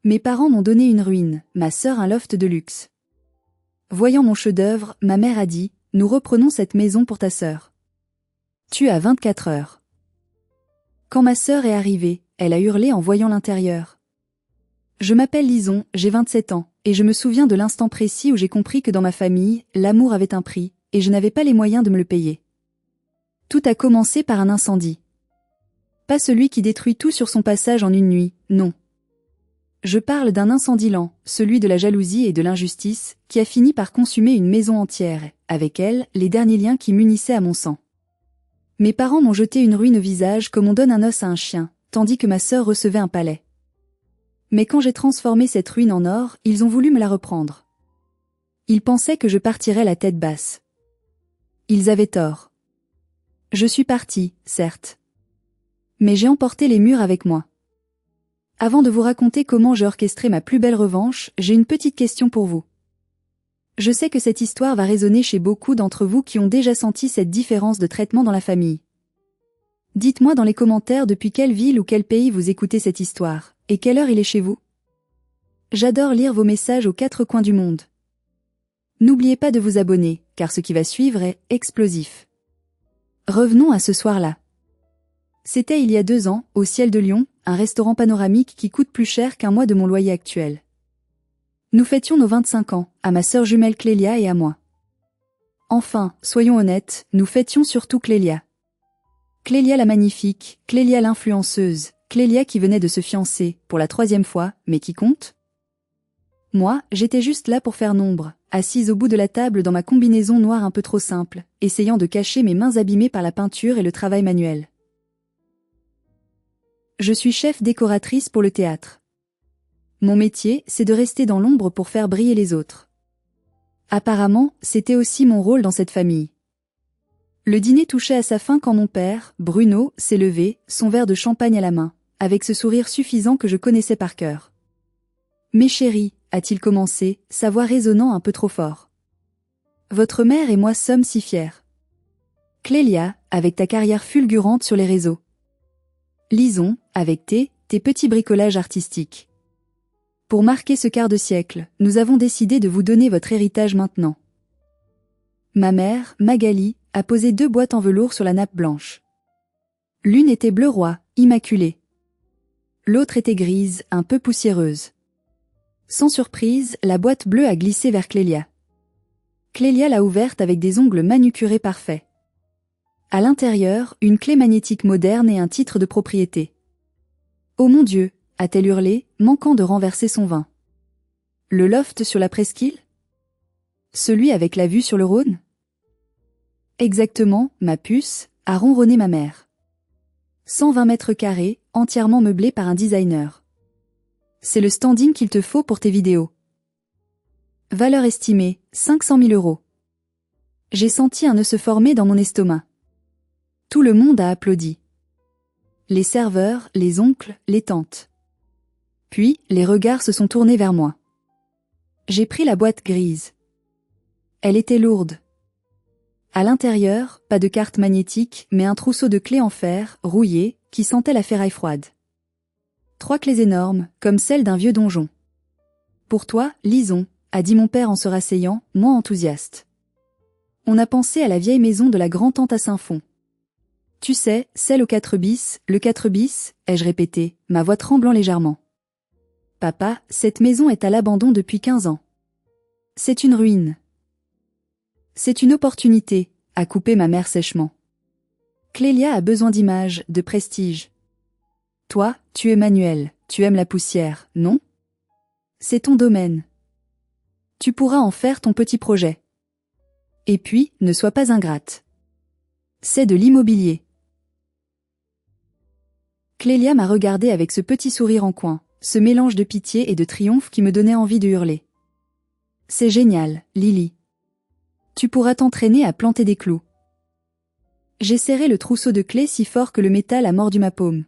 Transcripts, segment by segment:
Mes parents m'ont donné une ruine, ma sœur un loft de luxe. Voyant mon chef-d'œuvre, ma mère a dit, nous reprenons cette maison pour ta sœur. Tu as 24 heures. Quand ma sœur est arrivée, elle a hurlé en voyant l'intérieur. Je m'appelle Lison, j'ai 27 ans, et je me souviens de l'instant précis où j'ai compris que dans ma famille, l'amour avait un prix, et je n'avais pas les moyens de me le payer. Tout a commencé par un incendie. Pas celui qui détruit tout sur son passage en une nuit, non. Je parle d'un incendie lent, celui de la jalousie et de l'injustice, qui a fini par consumer une maison entière, avec elle, les derniers liens qui m'unissaient à mon sang. Mes parents m'ont jeté une ruine au visage comme on donne un os à un chien, tandis que ma sœur recevait un palais. Mais quand j'ai transformé cette ruine en or, ils ont voulu me la reprendre. Ils pensaient que je partirais la tête basse. Ils avaient tort. Je suis partie, certes. Mais j'ai emporté les murs avec moi. Avant de vous raconter comment j'ai orchestré ma plus belle revanche, j'ai une petite question pour vous. Je sais que cette histoire va résonner chez beaucoup d'entre vous qui ont déjà senti cette différence de traitement dans la famille. Dites-moi dans les commentaires depuis quelle ville ou quel pays vous écoutez cette histoire, et quelle heure il est chez vous. J'adore lire vos messages aux quatre coins du monde. N'oubliez pas de vous abonner, car ce qui va suivre est explosif. Revenons à ce soir-là. C'était il y a 2 ans, au Ciel de Lyon, un restaurant panoramique qui coûte plus cher qu'un mois de mon loyer actuel. Nous fêtions nos 25 ans, à ma sœur jumelle Clélia et à moi. Enfin, soyons honnêtes, nous fêtions surtout Clélia. Clélia la magnifique, Clélia l'influenceuse, Clélia qui venait de se fiancer, pour la 3e fois, mais qui compte? Moi, j'étais juste là pour faire nombre, assise au bout de la table dans ma combinaison noire un peu trop simple, essayant de cacher mes mains abîmées par la peinture et le travail manuel. Je suis chef décoratrice pour le théâtre. Mon métier, c'est de rester dans l'ombre pour faire briller les autres. Apparemment, c'était aussi mon rôle dans cette famille. Le dîner touchait à sa fin quand mon père, Bruno, s'est levé, son verre de champagne à la main, avec ce sourire suffisant que je connaissais par cœur. « Mes chéris », a-t-il commencé, sa voix résonnant un peu trop fort. « Votre mère et moi sommes si fiers. Clélia, avec ta carrière fulgurante sur les réseaux. Lison, avec tes petits bricolages artistiques. Pour marquer ce quart de siècle, nous avons décidé de vous donner votre héritage maintenant. » Ma mère, Magali, a posé 2 boîtes en velours sur la nappe blanche. L'une était bleu roi, immaculée. L'autre était grise, un peu poussiéreuse. Sans surprise, la boîte bleue a glissé vers Clélia. Clélia l'a ouverte avec des ongles manucurés parfaits. À l'intérieur, une clé magnétique moderne et un titre de propriété. « Oh mon Dieu !» a-t-elle hurlé, manquant de renverser son vin. « Le loft sur la presqu'île ? Celui avec la vue sur le Rhône ? » Exactement, ma puce, a ronronné ma mère. 120 mètres carrés, entièrement meublé par un designer. C'est le standing qu'il te faut pour tes vidéos. Valeur estimée, 500 000 €. J'ai senti un nœud se former dans mon estomac. Tout le monde a applaudi. Les serveurs, les oncles, les tantes. Puis, les regards se sont tournés vers moi. J'ai pris la boîte grise. Elle était lourde. À l'intérieur, pas de carte magnétique, mais un trousseau de clés en fer, rouillées, qui sentait la ferraille froide. 3 clés énormes, comme celles d'un vieux donjon. Pour toi, Lison, a dit mon père en se rasseyant, moins enthousiaste. On a pensé à la vieille maison de la grand-tante à Saint-Fond. Tu sais, celle au 4 bis, le 4 bis, ai-je répété, ma voix tremblant légèrement. Papa, cette maison est à l'abandon depuis 15 ans. C'est une ruine. C'est une opportunité, a coupé ma mère sèchement. Clélia a besoin d'image, de prestige. Toi, tu es manuel, tu aimes la poussière, non? C'est ton domaine. Tu pourras en faire ton petit projet. Et puis, ne sois pas ingrate. C'est de l'immobilier. Clélia m'a regardé avec ce petit sourire en coin, ce mélange de pitié et de triomphe qui me donnait envie de hurler. C'est génial, Lily. Tu pourras t'entraîner à planter des clous. J'ai serré le trousseau de clés si fort que le métal a mordu ma paume.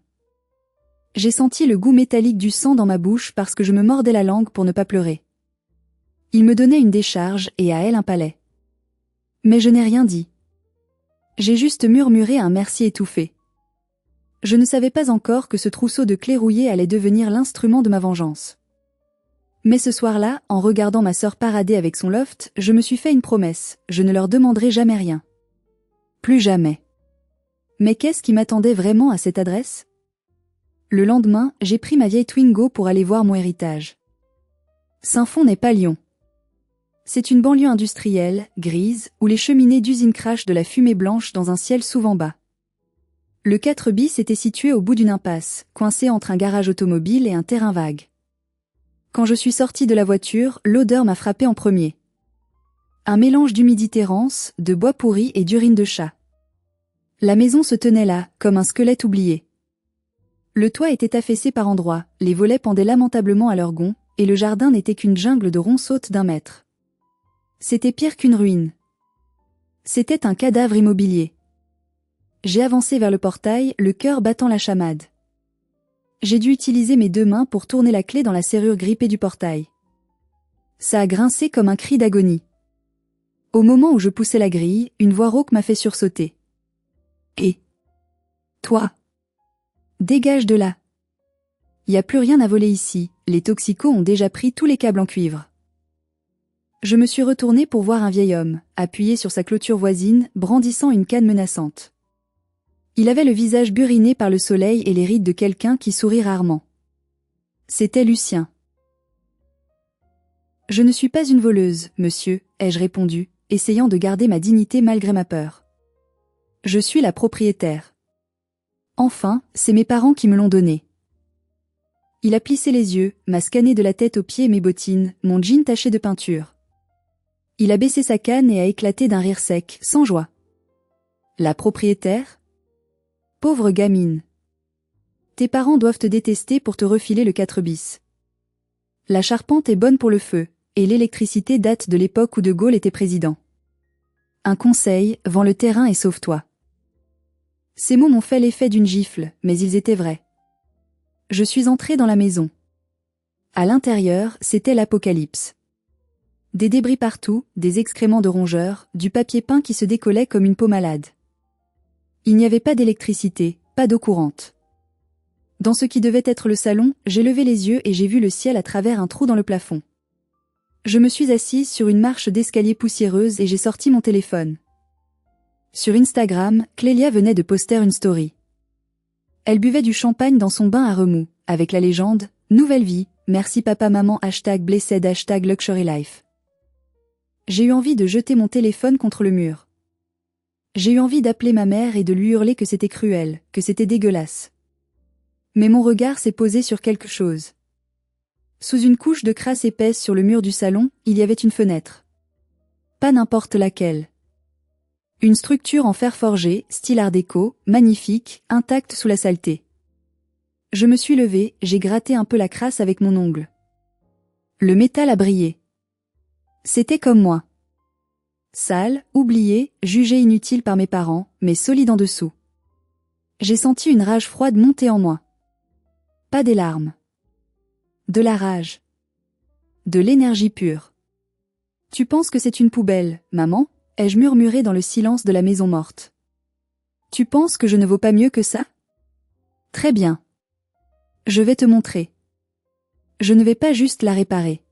J'ai senti le goût métallique du sang dans ma bouche parce que je me mordais la langue pour ne pas pleurer. Il me donnait une décharge et à elle un palais. Mais je n'ai rien dit. J'ai juste murmuré un merci étouffé. Je ne savais pas encore que ce trousseau de clés rouillées allait devenir l'instrument de ma vengeance. Mais ce soir-là, en regardant ma sœur parader avec son loft, je me suis fait une promesse, je ne leur demanderai jamais rien. Plus jamais. Mais qu'est-ce qui m'attendait vraiment à cette adresse? Le lendemain, j'ai pris ma vieille Twingo pour aller voir mon héritage. Saint-Fond n'est pas Lyon. C'est une banlieue industrielle, grise, où les cheminées d'usines crachent de la fumée blanche dans un ciel souvent bas. Le 4 bis était situé au bout d'une impasse, coincé entre un garage automobile et un terrain vague. Quand je suis sortie de la voiture, l'odeur m'a frappé en premier. Un mélange d'humidité rance, de bois pourri et d'urine de chat. La maison se tenait là, comme un squelette oublié. Le toit était affaissé par endroits, les volets pendaient lamentablement à leurs gonds, et le jardin n'était qu'une jungle de ronces hautes d'1 mètre. C'était pire qu'une ruine. C'était un cadavre immobilier. J'ai avancé vers le portail, le cœur battant la chamade. J'ai dû utiliser mes 2 mains pour tourner la clé dans la serrure grippée du portail. Ça a grincé comme un cri d'agonie. Au moment où je poussais la grille, une voix rauque m'a fait sursauter. « Et toi, dégage de là. Y a plus rien à voler ici, les toxicos ont déjà pris tous les câbles en cuivre. » Je me suis retournée pour voir un vieil homme, appuyé sur sa clôture voisine, brandissant une canne menaçante. Il avait le visage buriné par le soleil et les rides de quelqu'un qui sourit rarement. C'était Lucien. « Je ne suis pas une voleuse, monsieur, ai-je répondu, essayant de garder ma dignité malgré ma peur. Je suis la propriétaire. Enfin, c'est mes parents qui me l'ont donné. » Il a plissé les yeux, m'a scanné de la tête aux pieds mes bottines, mon jean taché de peinture. Il a baissé sa canne et a éclaté d'un rire sec, sans joie. « La propriétaire ? Pauvre gamine. Tes parents doivent te détester pour te refiler le 4 bis. La charpente est bonne pour le feu, et l'électricité date de l'époque où De Gaulle était président. Un conseil, vends le terrain et sauve-toi. » Ces mots m'ont fait l'effet d'une gifle, mais ils étaient vrais. Je suis entrée dans la maison. À l'intérieur, c'était l'apocalypse. Des débris partout, des excréments de rongeurs, du papier peint qui se décollait comme une peau malade. Il n'y avait pas d'électricité, pas d'eau courante. Dans ce qui devait être le salon, j'ai levé les yeux et j'ai vu le ciel à travers un trou dans le plafond. Je me suis assise sur une marche d'escalier poussiéreuse et j'ai sorti mon téléphone. Sur Instagram, Clélia venait de poster une story. Elle buvait du champagne dans son bain à remous, avec la légende « Nouvelle vie, merci papa maman #blessed #luxurylife ». J'ai eu envie de jeter mon téléphone contre le mur. J'ai eu envie d'appeler ma mère et de lui hurler que c'était cruel, que c'était dégueulasse. Mais mon regard s'est posé sur quelque chose. Sous une couche de crasse épaisse sur le mur du salon, il y avait une fenêtre. Pas n'importe laquelle. Une structure en fer forgé, style art déco, magnifique, intacte sous la saleté. Je me suis levée, j'ai gratté un peu la crasse avec mon ongle. Le métal a brillé. C'était comme moi. Sale, oublié, jugé inutile par mes parents, mais solide en dessous. J'ai senti une rage froide monter en moi. Pas des larmes. De la rage. De l'énergie pure. « Tu penses que c'est une poubelle, maman ?» ai-je murmuré dans le silence de la maison morte. « Tu penses que je ne vaux pas mieux que ça ? Très bien. Je vais te montrer. Je ne vais pas juste la réparer.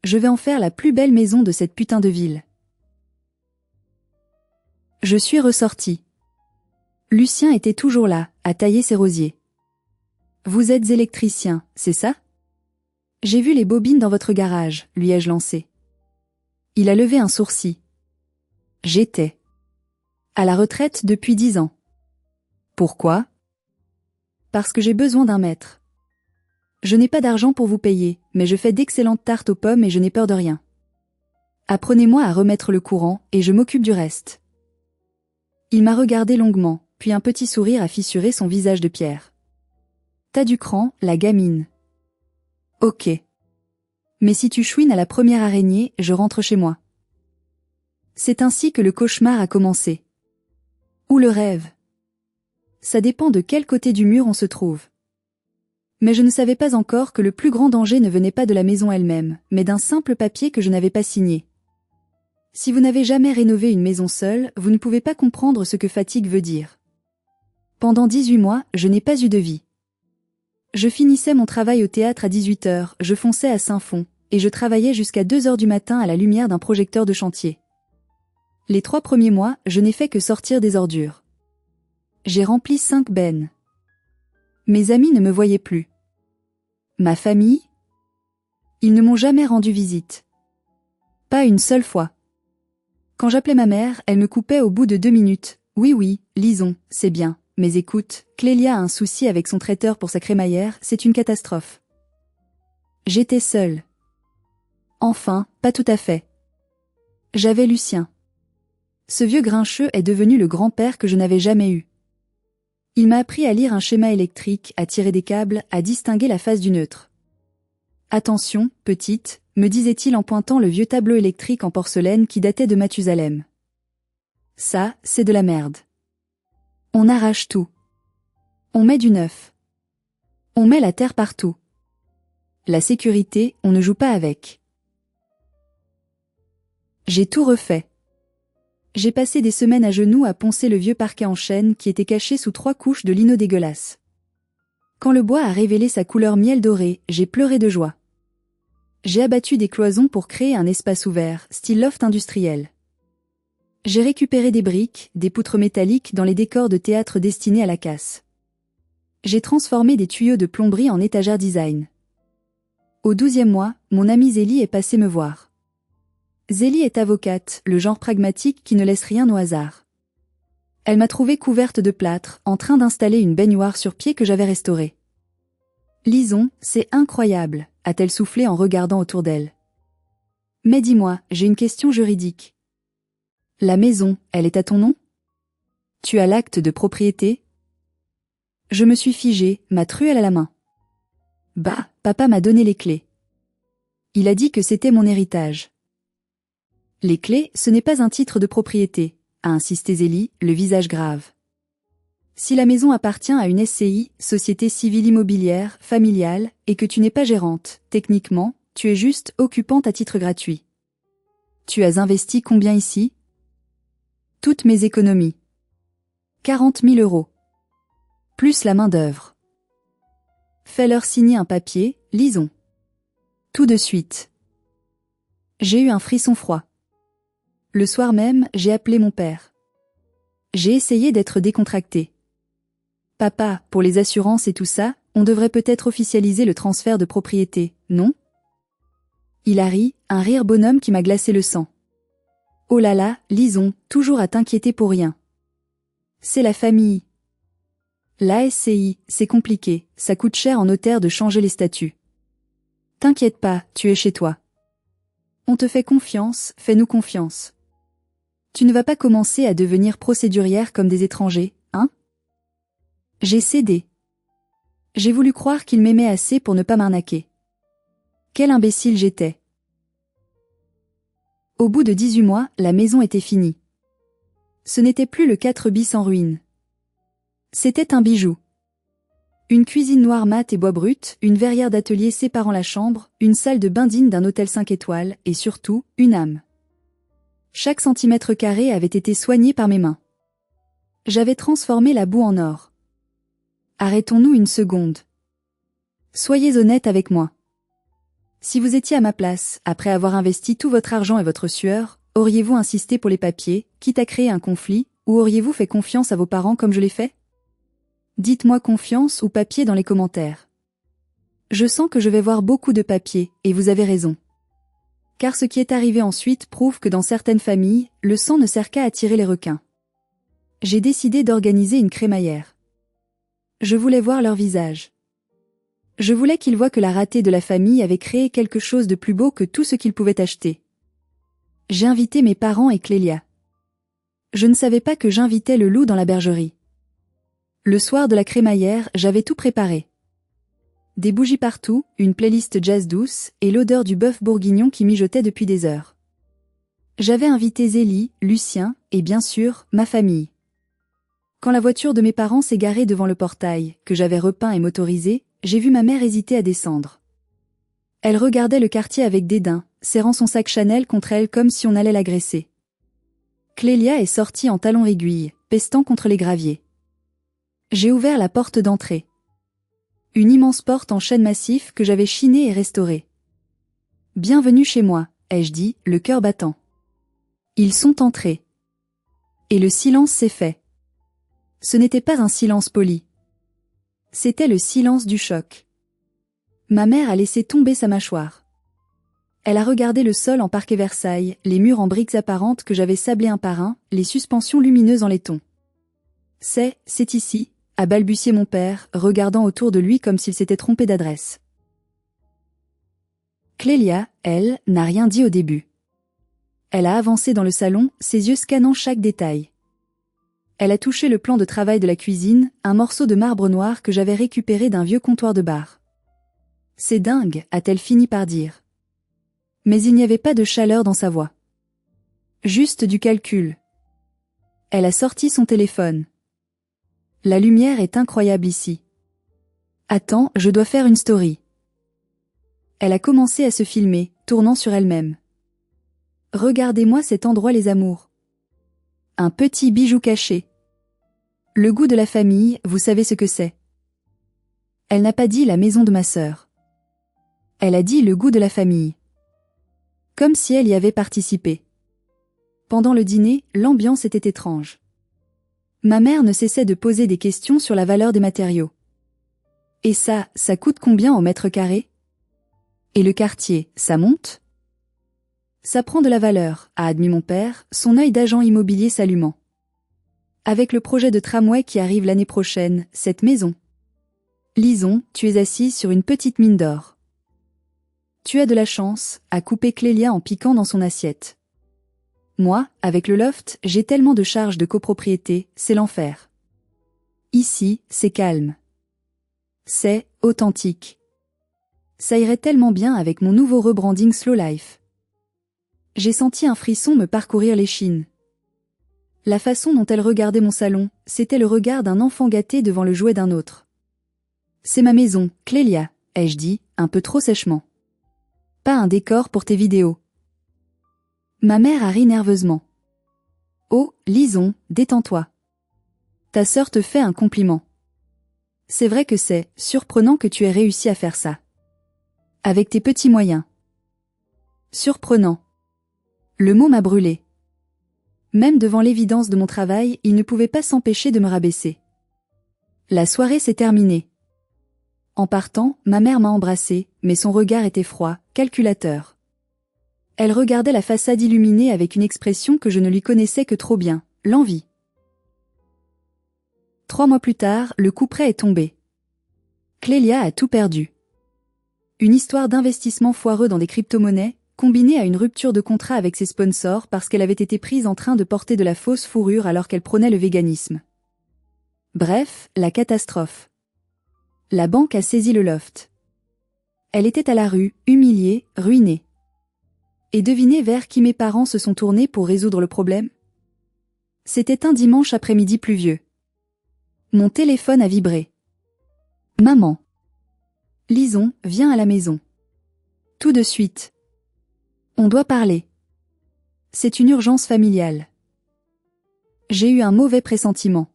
Je vais en faire la plus belle maison de cette putain de ville. » Je suis ressortie. Lucien était toujours là, à tailler ses rosiers. « Vous êtes électricien, c'est ça ? J'ai vu les bobines dans votre garage, lui ai-je lancé. Il a levé un sourcil. J'étais à la retraite depuis 10 ans. Pourquoi ? Parce que j'ai besoin d'un maître. Je n'ai pas d'argent pour vous payer, mais je fais d'excellentes tartes aux pommes et je n'ai peur de rien. Apprenez-moi à remettre le courant et je m'occupe du reste. Il m'a regardé longuement, puis un petit sourire a fissuré son visage de pierre. T'as du cran, la gamine. Ok. Mais si tu chouines à la première araignée, je rentre chez moi. C'est ainsi que le cauchemar a commencé. Ou le rêve. Ça dépend de quel côté du mur on se trouve. Mais je ne savais pas encore que le plus grand danger ne venait pas de la maison elle-même, mais d'un simple papier que je n'avais pas signé. Si vous n'avez jamais rénové une maison seule, vous ne pouvez pas comprendre ce que fatigue veut dire. Pendant 18 mois, je n'ai pas eu de vie. Je finissais mon travail au théâtre à 18h, je fonçais à Saint-Fond, et je travaillais jusqu'à 2h du matin à la lumière d'un projecteur de chantier. Les 3 premiers mois, je n'ai fait que sortir des ordures. J'ai rempli 5 bennes. Mes amis ne me voyaient plus. Ma famille? Ils ne m'ont jamais rendu visite. Pas une seule fois. Quand j'appelais ma mère, elle me coupait au bout de 2 minutes. Oui, Lison, c'est bien. Mais écoute, Clélia a un souci avec son traiteur pour sa crémaillère, c'est une catastrophe. J'étais seule. Enfin, pas tout à fait. J'avais Lucien. Ce vieux grincheux est devenu le grand-père que je n'avais jamais eu. Il m'a appris à lire un schéma électrique, à tirer des câbles, à distinguer la phase du neutre. Attention, petite, me disait-il en pointant le vieux tableau électrique en porcelaine qui datait de Mathusalem. Ça, c'est de la merde. On arrache tout. On met du neuf. On met la terre partout. La sécurité, on ne joue pas avec. J'ai tout refait. J'ai passé des semaines à genoux à poncer le vieux parquet en chêne qui était caché sous 3 couches de lino dégueulasse. Quand le bois a révélé sa couleur miel doré, j'ai pleuré de joie. J'ai abattu des cloisons pour créer un espace ouvert, style loft industriel. J'ai récupéré des briques, des poutres métalliques dans les décors de théâtre destinés à la casse. J'ai transformé des tuyaux de plomberie en étagères design. Au 12e mois, mon amie Zélie est passée me voir. Zélie est avocate, le genre pragmatique qui ne laisse rien au hasard. Elle m'a trouvée couverte de plâtre, en train d'installer une baignoire sur pied que j'avais restaurée. Lison, c'est incroyable, a-t-elle soufflé en regardant autour d'elle. Mais dis-moi, j'ai une question juridique. La maison, elle est à ton nom? Tu as l'acte de propriété? Je me suis figée, ma truelle à la main. Bah, papa m'a donné les clés. Il a dit que c'était mon héritage. Les clés, ce n'est pas un titre de propriété, a insisté Zélie, le visage grave. Si la maison appartient à une SCI, Société Civile Immobilière, familiale, et que tu n'es pas gérante, techniquement, tu es juste occupante à titre gratuit. Tu as investi combien ici? Toutes mes économies. 40 000 €. Plus la main-d'œuvre. Fais-leur signer un papier, lisons. Tout de suite. J'ai eu un frisson froid. Le soir même, j'ai appelé mon père. J'ai essayé d'être décontractée. Papa, pour les assurances et tout ça, on devrait peut-être officialiser le transfert de propriété, non? Il a ri, un rire bonhomme qui m'a glacé le sang. Oh là là, Lison, toujours à t'inquiéter pour rien. C'est la famille. La SCI, c'est compliqué, ça coûte cher en notaire de changer les statuts. T'inquiète pas, tu es chez toi. On te fait confiance, fais-nous confiance. Tu ne vas pas commencer à devenir procédurière comme des étrangers, hein? J'ai cédé. J'ai voulu croire qu'il m'aimait assez pour ne pas m'arnaquer. Quel imbécile j'étais. Au bout de 18 mois, la maison était finie. Ce n'était plus le 4 bis en ruine. C'était un bijou. Une cuisine noire mat et bois brut, une verrière d'atelier séparant la chambre, une salle de bain digne d'un hôtel 5 étoiles, et surtout, une âme. Chaque centimètre carré avait été soigné par mes mains. J'avais transformé la boue en or. Arrêtons-nous une seconde. Soyez honnête avec moi. Si vous étiez à ma place, après avoir investi tout votre argent et votre sueur, auriez-vous insisté pour les papiers, quitte à créer un conflit, ou auriez-vous fait confiance à vos parents comme je l'ai fait? Dites-moi confiance ou papier dans les commentaires. Je sens que je vais voir beaucoup de papiers, et vous avez raison. Car ce qui est arrivé ensuite prouve que dans certaines familles, le sang ne sert qu'à attirer les requins. J'ai décidé d'organiser une crémaillère. Je voulais voir leur visage. Je voulais qu'ils voient que la ratée de la famille avait créé quelque chose de plus beau que tout ce qu'ils pouvaient acheter. J'ai invité mes parents et Clélia. Je ne savais pas que j'invitais le loup dans la bergerie. Le soir de la crémaillère, j'avais tout préparé. Des bougies partout, une playlist jazz douce, et l'odeur du bœuf bourguignon qui mijotait depuis des heures. J'avais invité Zélie, Lucien, et bien sûr, ma famille. Quand la voiture de mes parents s'est garée devant le portail, que j'avais repeint et motorisé, j'ai vu ma mère hésiter à descendre. Elle regardait le quartier avec dédain, serrant son sac Chanel contre elle comme si on allait l'agresser. Clélia est sortie en talons aiguilles, pestant contre les graviers. J'ai ouvert la porte d'entrée. Une immense porte en chêne massif que j'avais chinée et restaurée. Bienvenue chez moi, ai-je dit, le cœur battant. Ils sont entrés. Et le silence s'est fait. Ce n'était pas un silence poli. C'était le silence du choc. Ma mère a laissé tomber sa mâchoire. Elle a regardé le sol en parquet Versailles, les murs en briques apparentes que j'avais sablés un par un, les suspensions lumineuses en laiton. C'est ici, a balbutié mon père, regardant autour de lui comme s'il s'était trompé d'adresse. Clélia, elle, n'a rien dit au début. Elle a avancé dans le salon, ses yeux scannant chaque détail. Elle a touché le plan de travail de la cuisine, un morceau de marbre noir que j'avais récupéré d'un vieux comptoir de bar. C'est dingue, a-t-elle fini par dire. Mais il n'y avait pas de chaleur dans sa voix. Juste du calcul. Elle a sorti son téléphone. La lumière est incroyable ici. Attends, je dois faire une story. Elle a commencé à se filmer, tournant sur elle-même. Regardez-moi cet endroit les amours. Un petit bijou caché. Le goût de la famille, vous savez ce que c'est. Elle n'a pas dit la maison de ma sœur. Elle a dit le goût de la famille. Comme si elle y avait participé. Pendant le dîner, l'ambiance était étrange. Ma mère ne cessait de poser des questions sur la valeur des matériaux. Et ça coûte combien au mètre carré? Et le quartier, ça monte? Ça prend de la valeur, a admis mon père, son œil d'agent immobilier s'allumant. Avec le projet de tramway qui arrive l'année prochaine, cette maison. Lison, tu es assise sur une petite mine d'or. Tu as de la chance, a coupé Clélia en piquant dans son assiette. Moi, avec le loft, j'ai tellement de charges de copropriété, c'est l'enfer. Ici, c'est calme. C'est authentique. Ça irait tellement bien avec mon nouveau rebranding Slow Life. J'ai senti un frisson me parcourir l'échine. La façon dont elle regardait mon salon, c'était le regard d'un enfant gâté devant le jouet d'un autre. C'est ma maison, Clélia, ai-je dit, un peu trop sèchement. Pas un décor pour tes vidéos. Ma mère a ri nerveusement. Oh, Lison, détends-toi. Ta sœur te fait un compliment. C'est vrai que c'est surprenant que tu aies réussi à faire ça. Avec tes petits moyens. Surprenant. Le mot m'a brûlé. Même devant l'évidence de mon travail, il ne pouvait pas s'empêcher de me rabaisser. La soirée s'est terminée. En partant, ma mère m'a embrassée, mais son regard était froid, calculateur. Elle regardait la façade illuminée avec une expression que je ne lui connaissais que trop bien, l'envie. 3 mois plus tard, le couperet est tombé. Clélia a tout perdu. Une histoire d'investissement foireux dans des crypto-monnaies, combinée à une rupture de contrat avec ses sponsors parce qu'elle avait été prise en train de porter de la fausse fourrure alors qu'elle prônait le véganisme. Bref, la catastrophe. La banque a saisi le loft. Elle était à la rue, humiliée, ruinée. Et devinez vers qui mes parents se sont tournés pour résoudre le problème? C'était un dimanche après-midi pluvieux. Mon téléphone a vibré. Maman. Lison, viens à la maison. Tout de suite. On doit parler. C'est une urgence familiale. J'ai eu un mauvais pressentiment.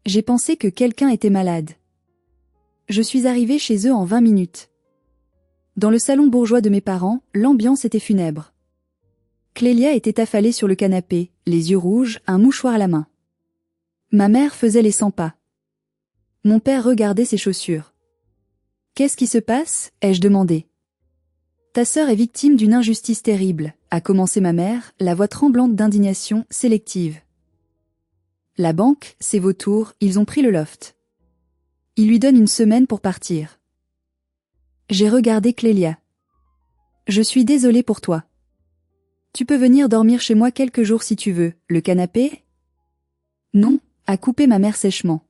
J'ai pensé que quelqu'un était malade. Je suis arrivée chez eux en 20 minutes. Dans le salon bourgeois de mes parents, l'ambiance était funèbre. Clélia était affalée sur le canapé, les yeux rouges, un mouchoir à la main. Ma mère faisait les 100 pas. Mon père regardait ses chaussures. « Qu'est-ce qui se passe ?» ai-je demandé. « Ta sœur est victime d'une injustice terrible », a commencé ma mère, la voix tremblante d'indignation sélective. La banque, ces vautours, ils ont pris le loft. Ils lui donnent une semaine pour partir. J'ai regardé Clélia. Je suis désolée pour toi. Tu peux venir dormir chez moi quelques jours si tu veux, le canapé? Non, a coupé ma mère sèchement.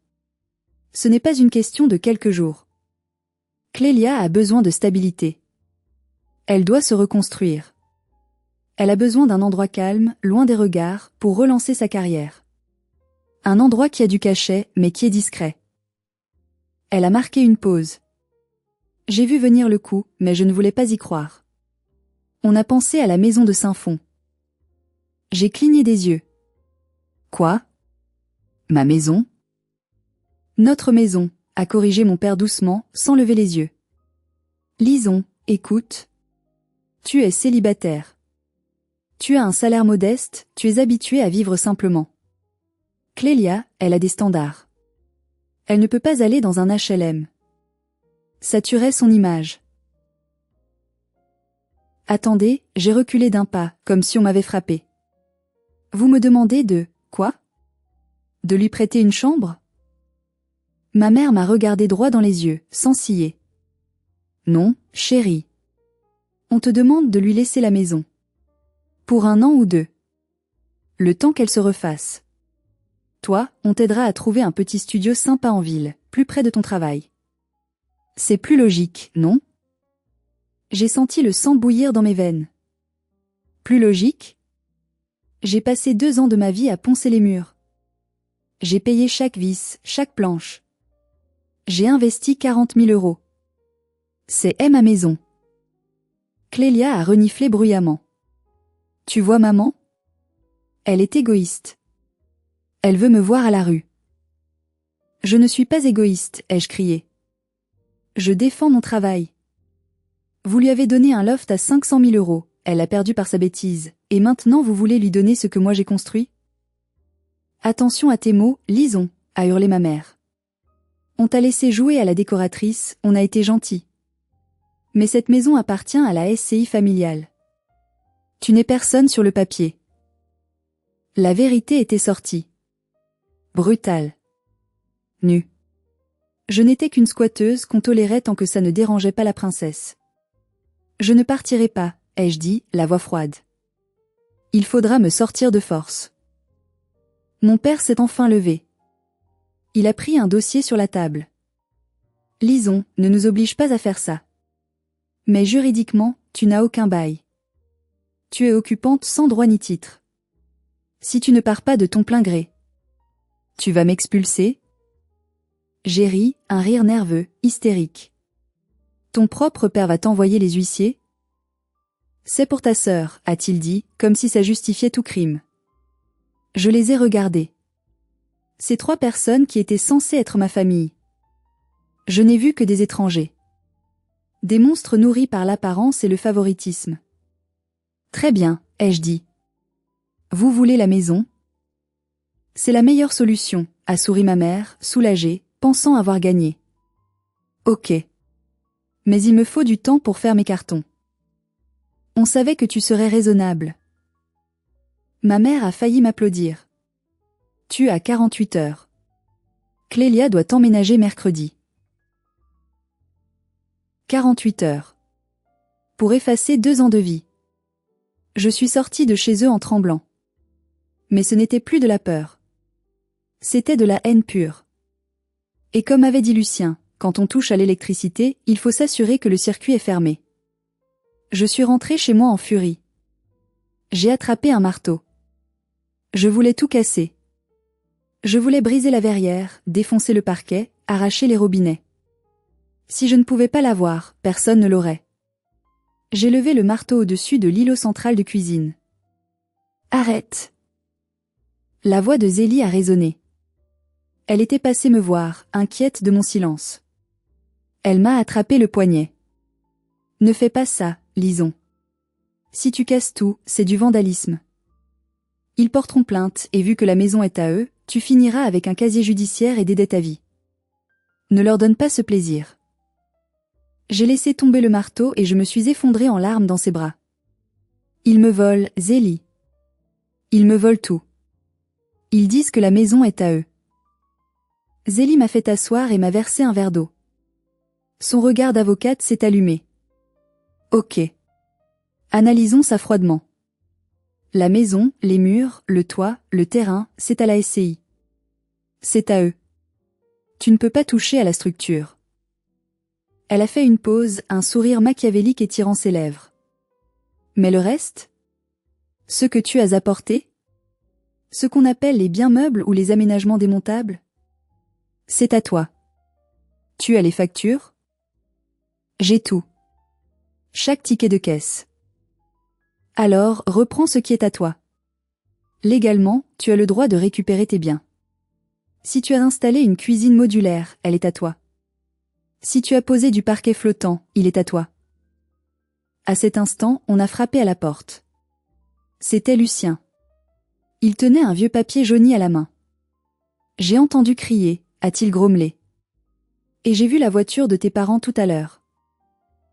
Ce n'est pas une question de quelques jours. Clélia a besoin de stabilité. Elle doit se reconstruire. Elle a besoin d'un endroit calme, loin des regards, pour relancer sa carrière. Un endroit qui a du cachet, mais qui est discret. Elle a marqué une pause. J'ai vu venir le coup, mais je ne voulais pas y croire. On a pensé à la maison de Saint-Fond. J'ai cligné des yeux. Quoi? Ma maison? Notre maison, a corrigé mon père doucement, sans lever les yeux. Lison, écoute. Tu es célibataire. Tu as un salaire modeste, tu es habitué à vivre simplement. Clélia, elle a des standards. Elle ne peut pas aller dans un HLM. Ça tuerait son image. Attendez, j'ai reculé d'un pas, comme si on m'avait frappé. Vous me demandez de, quoi? De lui prêter une chambre? Ma mère m'a regardé droit dans les yeux, sans ciller. Non, chérie. On te demande de lui laisser la maison. Pour 1 an ou 2. Le temps qu'elle se refasse. Toi, on t'aidera à trouver un petit studio sympa en ville, plus près de ton travail. C'est plus logique, non? J'ai senti le sang bouillir dans mes veines. Plus logique? J'ai passé 2 ans de ma vie à poncer les murs. J'ai payé chaque vis, chaque planche. J'ai investi 40 000 €. C'est ma maison. Clélia a reniflé bruyamment. Tu vois maman? Elle est égoïste. Elle veut me voir à la rue. Je ne suis pas égoïste, ai-je crié. Je défends mon travail. Vous lui avez donné un loft à 500 000 €, elle l'a perdu par sa bêtise, et maintenant vous voulez lui donner ce que moi j'ai construit? Attention à tes mots, Lison, a hurlé ma mère. On t'a laissé jouer à la décoratrice, on a été gentil. Mais cette maison appartient à la SCI familiale. Tu n'es personne sur le papier. La vérité était sortie. Brutale. Nue. Je n'étais qu'une squatteuse qu'on tolérait tant que ça ne dérangeait pas la princesse. Je ne partirai pas, ai-je dit, la voix froide. Il faudra me sortir de force. Mon père s'est enfin levé. Il a pris un dossier sur la table. Lison, ne nous oblige pas à faire ça. Mais juridiquement, tu n'as aucun bail. Tu es occupante sans droit ni titre. Si tu ne pars pas de ton plein gré, tu vas m'expulser? J'ai ri, un rire nerveux, hystérique. Ton propre père va t'envoyer les huissiers? C'est pour ta sœur, a-t-il dit, comme si ça justifiait tout crime. Je les ai regardés. Ces 3 personnes qui étaient censées être ma famille. Je n'ai vu que des étrangers. Des monstres nourris par l'apparence et le favoritisme. Très bien, ai-je dit. Vous voulez la maison? C'est la meilleure solution, a souri ma mère, soulagée, pensant avoir gagné. Ok. Mais il me faut du temps pour faire mes cartons. On savait que tu serais raisonnable. Ma mère a failli m'applaudir. Tu as 48 heures. Clélia doit emménager mercredi. 48 heures. Pour effacer 2 ans de vie. Je suis sortie de chez eux en tremblant. Mais ce n'était plus de la peur. C'était de la haine pure. Et comme avait dit Lucien, quand on touche à l'électricité, il faut s'assurer que le circuit est fermé. Je suis rentrée chez moi en furie. J'ai attrapé un marteau. Je voulais tout casser. Je voulais briser la verrière, défoncer le parquet, arracher les robinets. Si je ne pouvais pas l'avoir, personne ne l'aurait. J'ai levé le marteau au-dessus de l'îlot central de cuisine. Arrête! La voix de Zélie a résonné. Elle était passée me voir, inquiète de mon silence. Elle m'a attrapé le poignet. Ne fais pas ça, Lison. Si tu casses tout, c'est du vandalisme. Ils porteront plainte et vu que la maison est à eux, tu finiras avec un casier judiciaire et des dettes à vie. Ne leur donne pas ce plaisir. J'ai laissé tomber le marteau et je me suis effondrée en larmes dans ses bras. Ils me volent, Zélie. Ils me volent tout. Ils disent que la maison est à eux. Zélie m'a fait asseoir et m'a versé un verre d'eau. Son regard d'avocate s'est allumé. Ok. Analysons ça froidement. La maison, les murs, le toit, le terrain, c'est à la SCI. C'est à eux. Tu ne peux pas toucher à la structure. Elle a fait une pause, un sourire machiavélique étirant ses lèvres. Mais le reste? Ce que tu as apporté? Ce qu'on appelle les biens meubles ou les aménagements démontables? C'est à toi. Tu as les factures? J'ai tout. Chaque ticket de caisse. Alors, reprends ce qui est à toi. Légalement, tu as le droit de récupérer tes biens. Si tu as installé une cuisine modulaire, elle est à toi. Si tu as posé du parquet flottant, il est à toi. À cet instant, on a frappé à la porte. C'était Lucien. Il tenait un vieux papier jauni à la main. J'ai entendu crier, a-t-il grommelé. Et j'ai vu la voiture de tes parents tout à l'heure.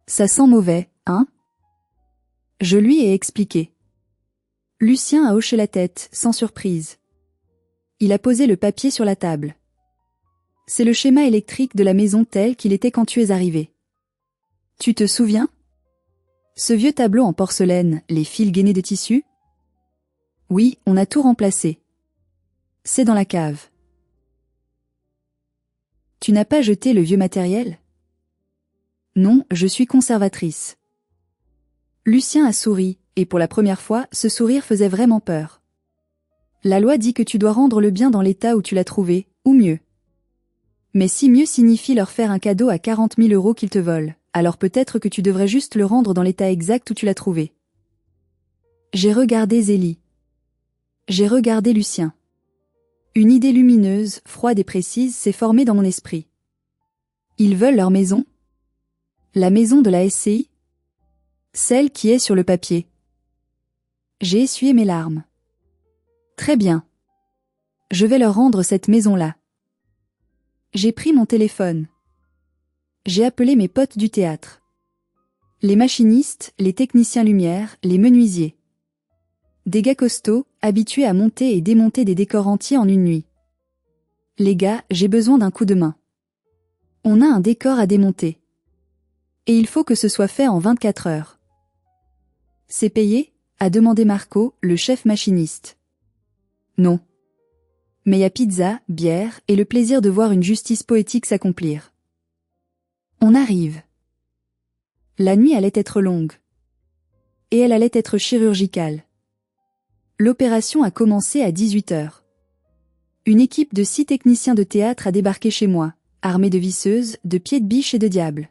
Ça sent mauvais, hein? Je lui ai expliqué. Lucien a hoché la tête, sans surprise. Il a posé le papier sur la table. C'est le schéma électrique de la maison tel qu'il était quand tu es arrivé. Tu te souviens? Ce vieux tableau en porcelaine, les fils gainés de tissu? Oui, on a tout remplacé. C'est dans la cave. Tu n'as pas jeté le vieux matériel? Non, je suis conservatrice. Lucien a souri, et pour la première fois, ce sourire faisait vraiment peur. La loi dit que tu dois rendre le bien dans l'état où tu l'as trouvé, ou mieux. Mais si mieux signifie leur faire un cadeau à 40 000 € qu'ils te volent, alors peut-être que tu devrais juste le rendre dans l'état exact où tu l'as trouvé. J'ai regardé Zélie. J'ai regardé Lucien. Une idée lumineuse, froide et précise s'est formée dans mon esprit. Ils veulent leur maison? La maison de la SCI? Celle qui est sur le papier. J'ai essuyé mes larmes. Très bien. Je vais leur rendre cette maison-là. J'ai pris mon téléphone. J'ai appelé mes potes du théâtre. Les machinistes, les techniciens lumière, les menuisiers. Des gars costauds, habitués à monter et démonter des décors entiers en une nuit. Les gars, j'ai besoin d'un coup de main. On a un décor à démonter. Et il faut que ce soit fait en 24 heures. C'est payé? A demandé Marco, le chef machiniste. Non. Mais y a pizza, bière et le plaisir de voir une justice poétique s'accomplir. On arrive. La nuit allait être longue. Et elle allait être chirurgicale. L'opération a commencé à 18 heures. Une équipe de 6 techniciens de théâtre a débarqué chez moi, armés de visseuses, de pieds de biche et de diables.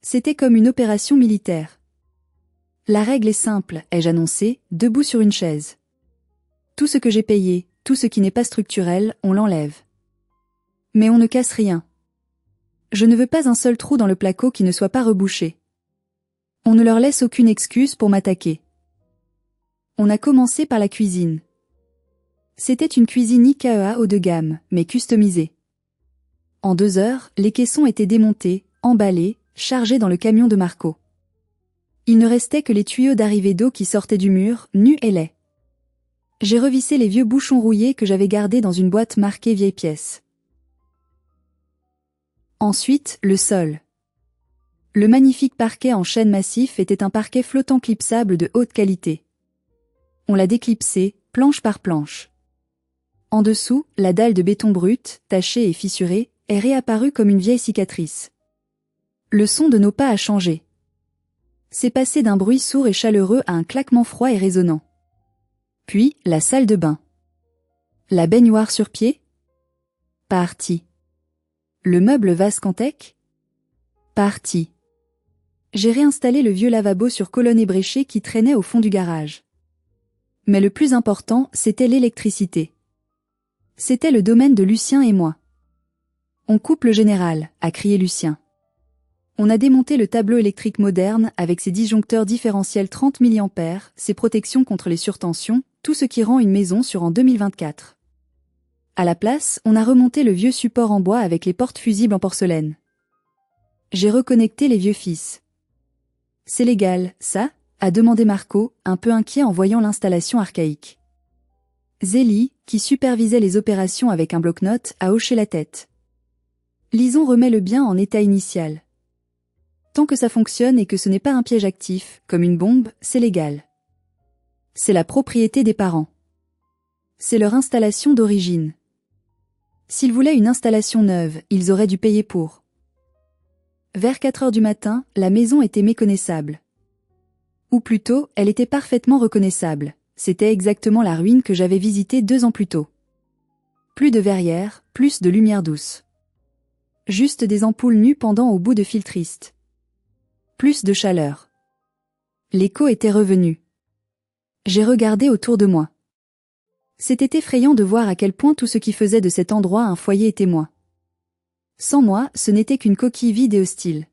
C'était comme une opération militaire. La règle est simple, ai-je annoncé, debout sur une chaise. Tout ce que j'ai payé, tout ce qui n'est pas structurel, on l'enlève. Mais on ne casse rien. Je ne veux pas un seul trou dans le placo qui ne soit pas rebouché. On ne leur laisse aucune excuse pour m'attaquer. On a commencé par la cuisine. C'était une cuisine IKEA haut de gamme, mais customisée. En 2 heures, les caissons étaient démontés, emballés, chargés dans le camion de Marco. Il ne restait que les tuyaux d'arrivée d'eau qui sortaient du mur, nus et laids. J'ai revissé les vieux bouchons rouillés que j'avais gardés dans une boîte marquée vieille pièce. Ensuite, le sol. Le magnifique parquet en chêne massif était un parquet flottant clipsable de haute qualité. On l'a déclipsé, planche par planche. En dessous, la dalle de béton brut, tachée et fissurée, est réapparue comme une vieille cicatrice. Le son de nos pas a changé. C'est passé d'un bruit sourd et chaleureux à un claquement froid et résonnant. Puis, la salle de bain. La baignoire sur pied? Parti. Le meuble Vascantec? Parti. J'ai réinstallé le vieux lavabo sur colonne ébréchée qui traînait au fond du garage. Mais le plus important, c'était l'électricité. C'était le domaine de Lucien et moi. On coupe le général, a crié Lucien. On a démonté le tableau électrique moderne avec ses disjoncteurs différentiels 30 mA, ses protections contre les surtensions, tout ce qui rend une maison sûre en 2024. À la place, on a remonté le vieux support en bois avec les portes fusibles en porcelaine. J'ai reconnecté les vieux fils. C'est légal, ça? A demandé Marco, un peu inquiet en voyant l'installation archaïque. Zélie, qui supervisait les opérations avec un bloc-notes, a hoché la tête. Lison remet le bien en état initial. Tant que ça fonctionne et que ce n'est pas un piège actif, comme une bombe, c'est légal. C'est la propriété des parents. C'est leur installation d'origine. S'ils voulaient une installation neuve, ils auraient dû payer pour. Vers 4 heures du matin, la maison était méconnaissable. Ou plutôt, elle était parfaitement reconnaissable. C'était exactement la ruine que j'avais visitée 2 ans plus tôt. Plus de verrières, plus de lumière douce. Juste des ampoules nues pendant au bout de fils tristes. Plus de chaleur. L'écho était revenu. J'ai regardé autour de moi. C'était effrayant de voir à quel point tout ce qui faisait de cet endroit un foyer était moi. Sans moi, ce n'était qu'une coquille vide et hostile.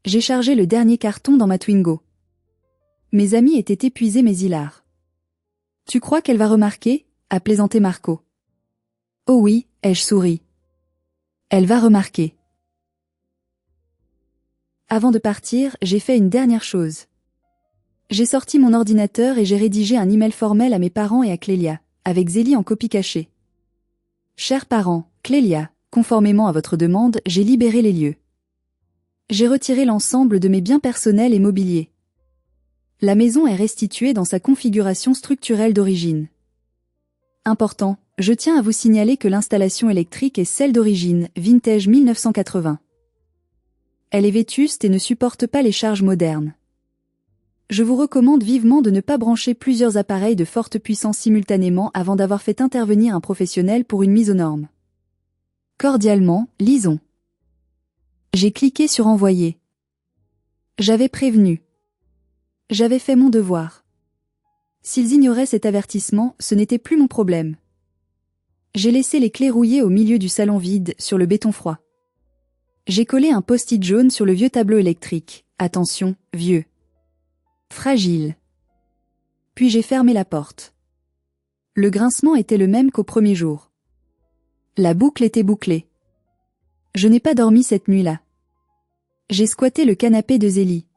J'ai chargé le dernier carton dans ma Twingo. Mes amis étaient épuisés mais hilars. Tu crois qu'elle va remarquer? A plaisanté Marco. Oh oui, ai-je souri. Elle va remarquer. Avant de partir, j'ai fait une dernière chose. J'ai sorti mon ordinateur et j'ai rédigé un email formel à mes parents et à Clélia, avec Zélie en copie cachée. Chers parents, Clélia, conformément à votre demande, j'ai libéré les lieux. J'ai retiré l'ensemble de mes biens personnels et mobiliers. La maison est restituée dans sa configuration structurelle d'origine. Important, je tiens à vous signaler que l'installation électrique est celle d'origine, vintage 1980. Elle est vétuste et ne supporte pas les charges modernes. Je vous recommande vivement de ne pas brancher plusieurs appareils de forte puissance simultanément avant d'avoir fait intervenir un professionnel pour une mise aux normes. Cordialement, Lison. J'ai cliqué sur envoyer. J'avais prévenu. J'avais fait mon devoir. S'ils ignoraient cet avertissement, ce n'était plus mon problème. J'ai laissé les clés rouillées au milieu du salon vide, sur le béton froid. J'ai collé un post-it jaune sur le vieux tableau électrique. Attention, vieux. Fragile. Puis j'ai fermé la porte. Le grincement était le même qu'au premier jour. La boucle était bouclée. Je n'ai pas dormi cette nuit-là. J'ai squatté le canapé de Zélie.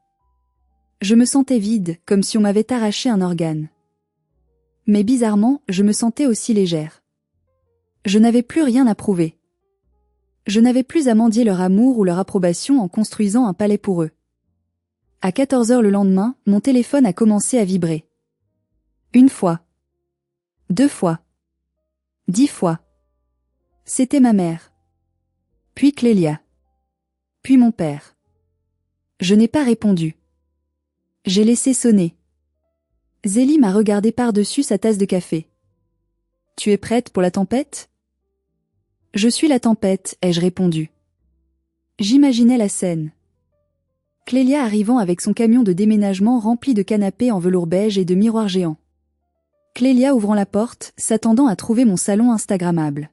Je me sentais vide, comme si on m'avait arraché un organe. Mais bizarrement, je me sentais aussi légère. Je n'avais plus rien à prouver. Je n'avais plus à mendier leur amour ou leur approbation en construisant un palais pour eux. À 14 heures le lendemain, mon téléphone a commencé à vibrer. 1 fois. 2 fois. 10 fois. C'était ma mère. Puis Clélia. Puis mon père. Je n'ai pas répondu. J'ai laissé sonner. Zélie m'a regardé par-dessus sa tasse de café. Tu es prête pour la tempête? Je suis la tempête, ai-je répondu. J'imaginais la scène. Clélia arrivant avec son camion de déménagement rempli de canapés en velours beige et de miroirs géants. Clélia ouvrant la porte, s'attendant à trouver mon salon instagrammable.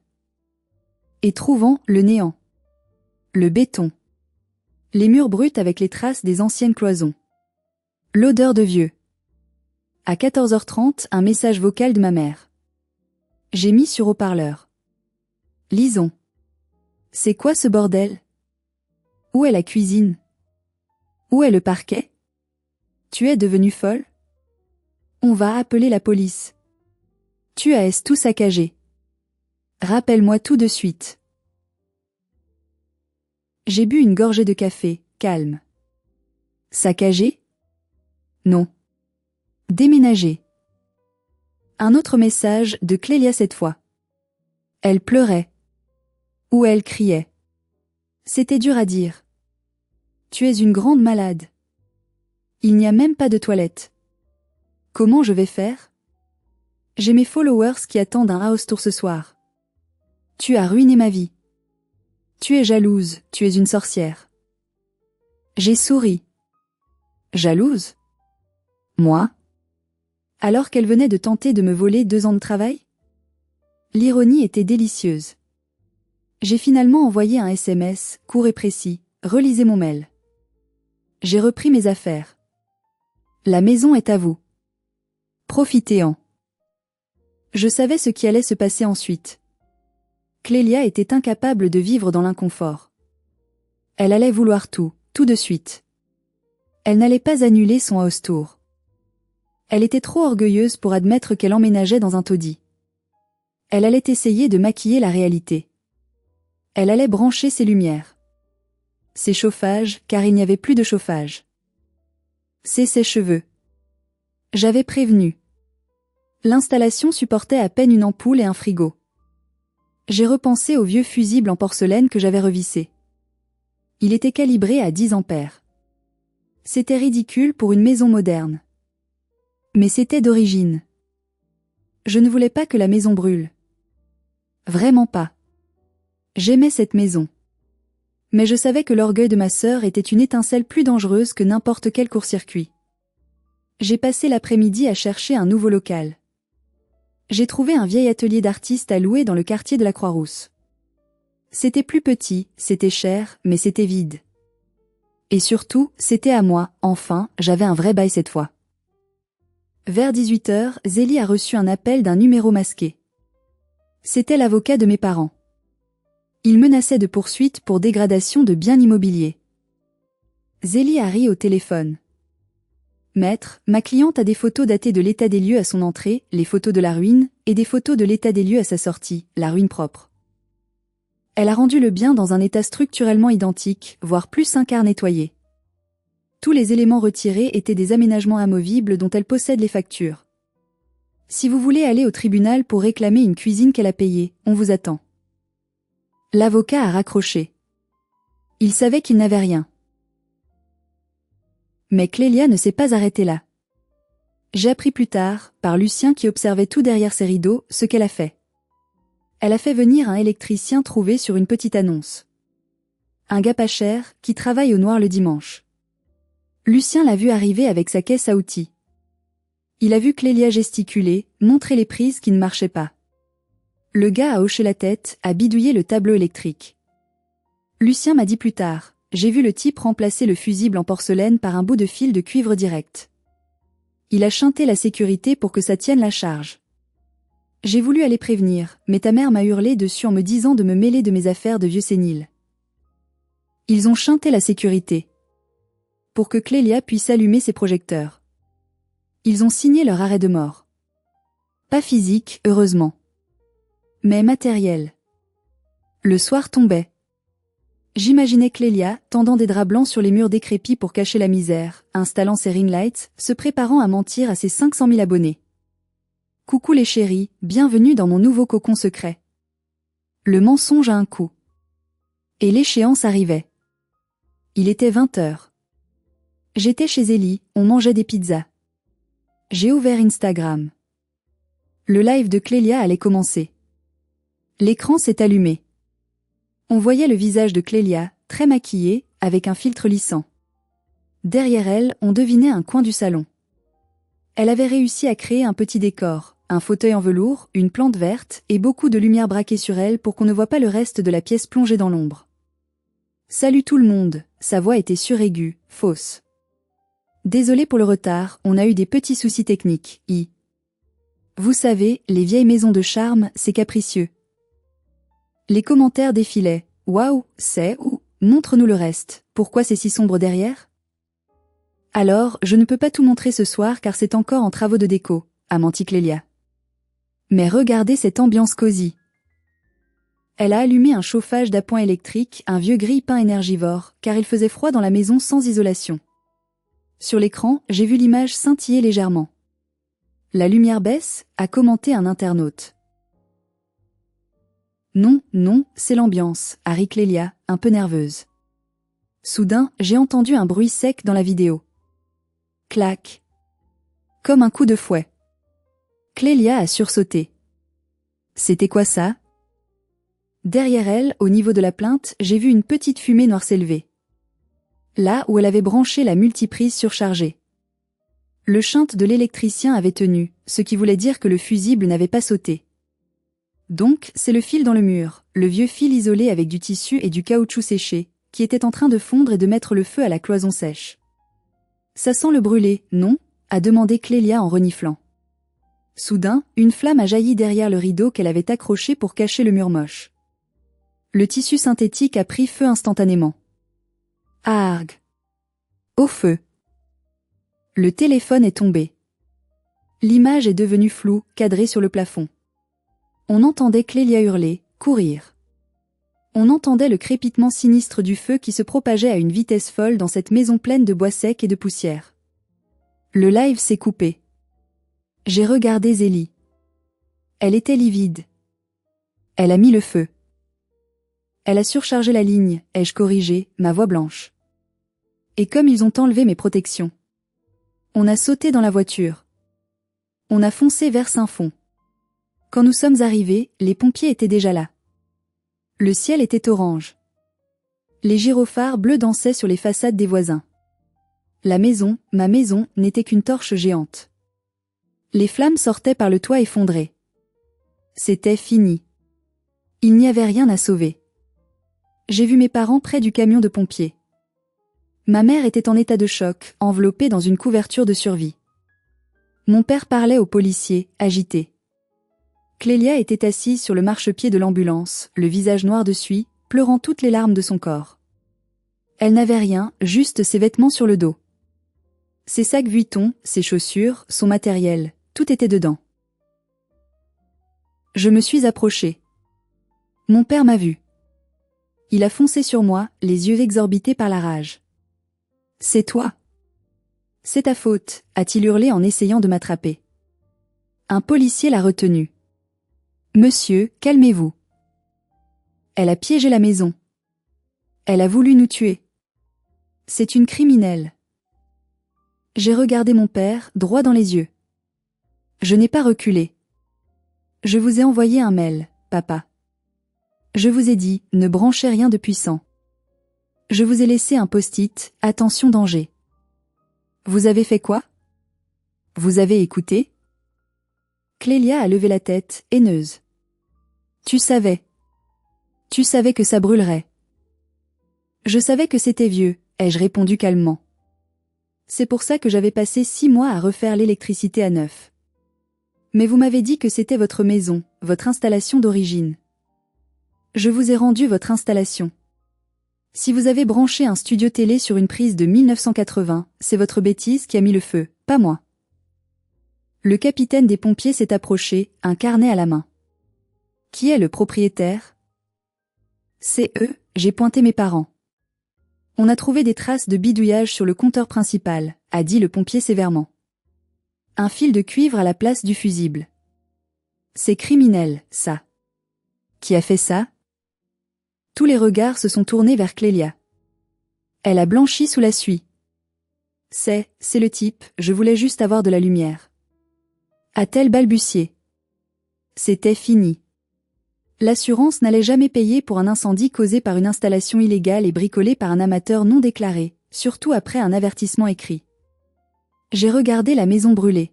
Et trouvant le néant. Le béton. Les murs bruts avec les traces des anciennes cloisons. L'odeur de vieux. À 14h30, un message vocal de ma mère. J'ai mis sur haut-parleur. Lisons. C'est quoi ce bordel? Où est la cuisine? Où est le parquet? Tu es devenue folle? On va appeler la police. Tu as tout saccagé. Rappelle-moi tout de suite. J'ai bu une gorgée de café, calme. Saccagé? Non. Déménager. Un autre message de Clélia cette fois. Elle pleurait. Ou elle criait. C'était dur à dire. Tu es une grande malade. Il n'y a même pas de toilette. Comment je vais faire? J'ai mes followers qui attendent un house tour ce soir. Tu as ruiné ma vie. Tu es jalouse, tu es une sorcière. J'ai souri. Jalouse? Moi? Alors qu'elle venait de tenter de me voler 2 ans de travail? L'ironie était délicieuse. J'ai finalement envoyé un SMS, court et précis, relisez mon mail. J'ai repris mes affaires. La maison est à vous. Profitez-en. Je savais ce qui allait se passer ensuite. Clélia était incapable de vivre dans l'inconfort. Elle allait vouloir tout de suite. Elle n'allait pas annuler son house tour. Elle était trop orgueilleuse pour admettre qu'elle emménageait dans un taudis. Elle allait essayer de maquiller la réalité. Elle allait brancher ses lumières. Ses chauffages, car il n'y avait plus de chauffage. Ses sèche-cheveux. J'avais prévenu. L'installation supportait à peine une ampoule et un frigo. J'ai repensé au vieux fusible en porcelaine que j'avais revissé. Il était calibré à 10 ampères. C'était ridicule pour une maison moderne. Mais c'était d'origine. Je ne voulais pas que la maison brûle. Vraiment pas. J'aimais cette maison. Mais je savais que l'orgueil de ma sœur était une étincelle plus dangereuse que n'importe quel court-circuit. J'ai passé l'après-midi à chercher un nouveau local. J'ai trouvé un vieil atelier d'artiste à louer dans le quartier de la Croix-Rousse. C'était plus petit, c'était cher, mais c'était vide. Et surtout, c'était à moi, enfin, j'avais un vrai bail cette fois. Vers 18h, Zélie a reçu un appel d'un numéro masqué. C'était l'avocat de mes parents. Il menaçait de poursuite pour dégradation de biens immobiliers. Zélie a ri au téléphone. Maître, ma cliente a des photos datées de l'état des lieux à son entrée, les photos de la ruine, et des photos de l'état des lieux à sa sortie, la ruine propre. Elle a rendu le bien dans un état structurellement identique, voire plus un quart nettoyé. Tous les éléments retirés étaient des aménagements amovibles dont elle possède les factures. Si vous voulez aller au tribunal pour réclamer une cuisine qu'elle a payée, on vous attend. L'avocat a raccroché. Il savait qu'il n'avait rien. Mais Clélia ne s'est pas arrêtée là. J'ai appris plus tard, par Lucien qui observait tout derrière ses rideaux, ce qu'elle a fait. Elle a fait venir un électricien trouvé sur une petite annonce. Un gars pas cher, qui travaille au noir le dimanche. Lucien l'a vu arriver avec sa caisse à outils. Il a vu Clélia gesticuler, montrer les prises qui ne marchaient pas. Le gars a hoché la tête, a bidouillé le tableau électrique. Lucien m'a dit plus tard, j'ai vu le type remplacer le fusible en porcelaine par un bout de fil de cuivre direct. Il a chanté la sécurité pour que ça tienne la charge. J'ai voulu aller prévenir, mais ta mère m'a hurlé dessus en me disant de me mêler de mes affaires de vieux sénile. Ils ont chanté la sécurité. Pour que Clélia puisse allumer ses projecteurs. Ils ont signé leur arrêt de mort. Pas physique, heureusement. Mais matériel. Le soir tombait. J'imaginais Clélia, tendant des draps blancs sur les murs décrépits pour cacher la misère, installant ses ring lights, se préparant à mentir à ses 500 000 abonnés. Coucou les chéris, bienvenue dans mon nouveau cocon secret. Le mensonge a un coût. Et l'échéance arrivait. Il était 20h. J'étais chez Zélie, on mangeait des pizzas. J'ai ouvert Instagram. Le live de Clélia allait commencer. L'écran s'est allumé. On voyait le visage de Clélia, très maquillée, avec un filtre lissant. Derrière elle, on devinait un coin du salon. Elle avait réussi à créer un petit décor, un fauteuil en velours, une plante verte et beaucoup de lumière braquée sur elle pour qu'on ne voit pas le reste de la pièce plongée dans l'ombre. Salut tout le monde, sa voix était suraiguë, fausse. Désolé pour le retard, on a eu des petits soucis techniques, Vous savez, les vieilles maisons de charme, c'est capricieux. Les commentaires défilaient. Waouh, c'est ou montre-nous le reste, pourquoi c'est si sombre derrière? Alors, je ne peux pas tout montrer ce soir car c'est encore en travaux de déco, a menti Clélia. Mais regardez cette ambiance cosy. Elle a allumé un chauffage d'appoint électrique, un vieux grille-pain énergivore, car il faisait froid dans la maison sans isolation. Sur l'écran, j'ai vu l'image scintiller légèrement. La lumière baisse, a commenté un internaute. Non, non, c'est l'ambiance, a ri Clélia, un peu nerveuse. Soudain, j'ai entendu un bruit sec dans la vidéo. Clac. Comme un coup de fouet. Clélia a sursauté. C'était quoi ça? Derrière elle, au niveau de la plainte, j'ai vu une petite fumée noire s'élever. Là où elle avait branché la multiprise surchargée. Le shunt de l'électricien avait tenu, ce qui voulait dire que le fusible n'avait pas sauté. Donc, c'est le fil dans le mur, le vieux fil isolé avec du tissu et du caoutchouc séché, qui était en train de fondre et de mettre le feu à la cloison sèche. Ça sent le brûler, non? A demandé Clélia en reniflant. Soudain, une flamme a jailli derrière le rideau qu'elle avait accroché pour cacher le mur moche. Le tissu synthétique a pris feu instantanément. Arg! Au feu! Le téléphone est tombé. L'image est devenue floue, cadrée sur le plafond. On entendait Clélia hurler, courir. On entendait le crépitement sinistre du feu qui se propageait à une vitesse folle dans cette maison pleine de bois secs et de poussière. Le live s'est coupé. J'ai regardé Zélie. Elle était livide. Elle a mis le feu. Elle a surchargé la ligne, ai-je corrigé, ma voix blanche. Et comme ils ont enlevé mes protections. On a sauté dans la voiture. On a foncé vers Saint-Fond. Quand nous sommes arrivés, les pompiers étaient déjà là. Le ciel était orange. Les gyrophares bleus dansaient sur les façades des voisins. La maison, ma maison, n'était qu'une torche géante. Les flammes sortaient par le toit effondré. C'était fini. Il n'y avait rien à sauver. J'ai vu mes parents près du camion de pompiers. Ma mère était en état de choc, enveloppée dans une couverture de survie. Mon père parlait aux policiers, agité. Clélia était assise sur le marchepied de l'ambulance, le visage noir de suie, pleurant toutes les larmes de son corps. Elle n'avait rien, juste ses vêtements sur le dos. Ses sacs Vuitton, ses chaussures, son matériel, tout était dedans. Je me suis approchée. Mon père m'a vue. Il a foncé sur moi, les yeux exorbités par la rage. « C'est toi. C'est ta faute », a-t-il hurlé en essayant de m'attraper. Un policier l'a retenu. « Monsieur, calmez-vous. Elle a piégé la maison. Elle a voulu nous tuer. C'est une criminelle. » J'ai regardé mon père, droit dans les yeux. Je n'ai pas reculé. Je vous ai envoyé un mail, papa. Je vous ai dit, ne branchez rien de puissant. Je vous ai laissé un post-it, attention danger. Vous avez fait quoi? Vous avez écouté? Clélia a levé la tête, haineuse. Tu savais. Tu savais que ça brûlerait. Je savais que c'était vieux, ai-je répondu calmement. C'est pour ça que j'avais passé 6 mois à refaire l'électricité à neuf. Mais vous m'avez dit que c'était votre maison, votre installation d'origine. Je vous ai rendu votre installation. Si vous avez branché un studio télé sur une prise de 1980, c'est votre bêtise qui a mis le feu, pas moi. Le capitaine des pompiers s'est approché, un carnet à la main. Qui est le propriétaire? C'est eux, j'ai pointé mes parents. On a trouvé des traces de bidouillage sur le compteur principal, a dit le pompier sévèrement. Un fil de cuivre à la place du fusible. C'est criminel, ça. Qui a fait ça? Tous les regards se sont tournés vers Clélia. Elle a blanchi sous la suie. C'est le type, je voulais juste avoir de la lumière. A-t-elle balbutié? C'était fini. L'assurance n'allait jamais payer pour un incendie causé par une installation illégale et bricolée par un amateur non déclaré, surtout après un avertissement écrit. J'ai regardé la maison brûler.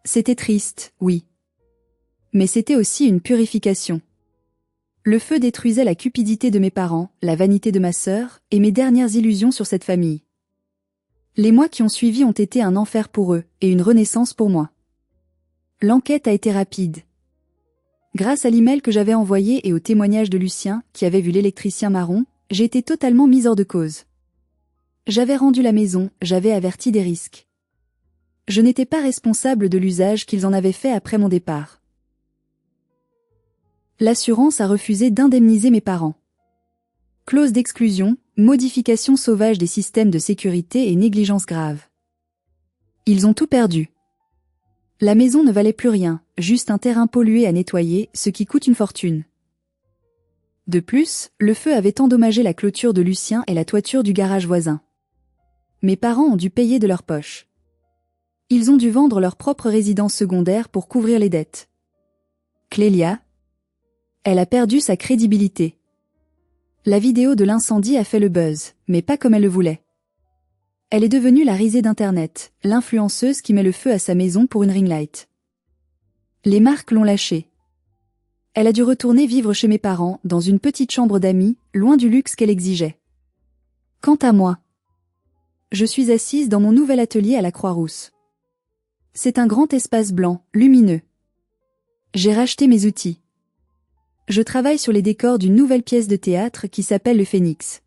C'était triste, oui. Mais c'était aussi une purification. Le feu détruisait la cupidité de mes parents, la vanité de ma sœur, et mes dernières illusions sur cette famille. Les mois qui ont suivi ont été un enfer pour eux, et une renaissance pour moi. L'enquête a été rapide. Grâce à l'email que j'avais envoyé et au témoignage de Lucien, qui avait vu l'électricien marron, j'ai été totalement mise hors de cause. J'avais rendu la maison, j'avais averti des risques. Je n'étais pas responsable de l'usage qu'ils en avaient fait après mon départ. L'assurance a refusé d'indemniser mes parents. Clause d'exclusion, modification sauvage des systèmes de sécurité et négligence grave. Ils ont tout perdu. La maison ne valait plus rien, juste un terrain pollué à nettoyer, ce qui coûte une fortune. De plus, le feu avait endommagé la clôture de Lucien et la toiture du garage voisin. Mes parents ont dû payer de leur poche. Ils ont dû vendre leur propre résidence secondaire pour couvrir les dettes. Clélia, elle a perdu sa crédibilité. La vidéo de l'incendie a fait le buzz, mais pas comme elle le voulait. Elle est devenue la risée d'Internet, l'influenceuse qui met le feu à sa maison pour une ring light. Les marques l'ont lâchée. Elle a dû retourner vivre chez mes parents, dans une petite chambre d'amis, loin du luxe qu'elle exigeait. Quant à moi, je suis assise dans mon nouvel atelier à la Croix-Rousse. C'est un grand espace blanc, lumineux. J'ai racheté mes outils. Je travaille sur les décors d'une nouvelle pièce de théâtre qui s'appelle Le Phénix.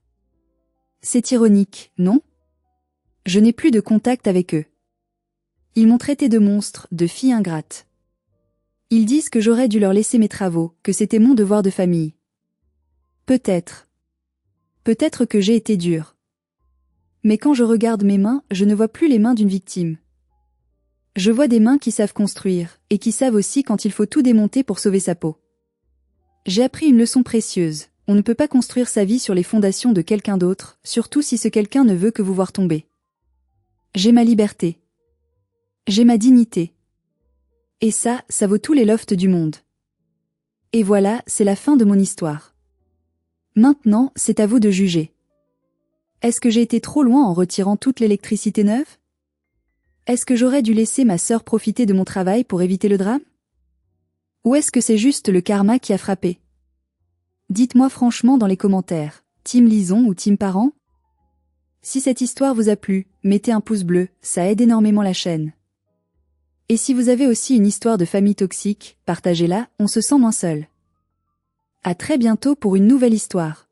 C'est ironique, non? Je n'ai plus de contact avec eux. Ils m'ont traité de monstre, de fille ingrate. Ils disent que j'aurais dû leur laisser mes travaux, que c'était mon devoir de famille. Peut-être. Peut-être que j'ai été dure. Mais quand je regarde mes mains, je ne vois plus les mains d'une victime. Je vois des mains qui savent construire, et qui savent aussi quand il faut tout démonter pour sauver sa peau. J'ai appris une leçon précieuse, on ne peut pas construire sa vie sur les fondations de quelqu'un d'autre, surtout si ce quelqu'un ne veut que vous voir tomber. J'ai ma liberté. J'ai ma dignité. Et ça vaut tous les lofts du monde. Et voilà, c'est la fin de mon histoire. Maintenant, c'est à vous de juger. Est-ce que j'ai été trop loin en retirant toute l'électricité neuve? Est-ce que j'aurais dû laisser ma sœur profiter de mon travail pour éviter le drame? Ou est-ce que c'est juste le karma qui a frappé? Dites-moi franchement dans les commentaires, team Lison ou team parents? Si cette histoire vous a plu, mettez un pouce bleu, ça aide énormément la chaîne. Et si vous avez aussi une histoire de famille toxique, partagez-la, on se sent moins seul. À très bientôt pour une nouvelle histoire.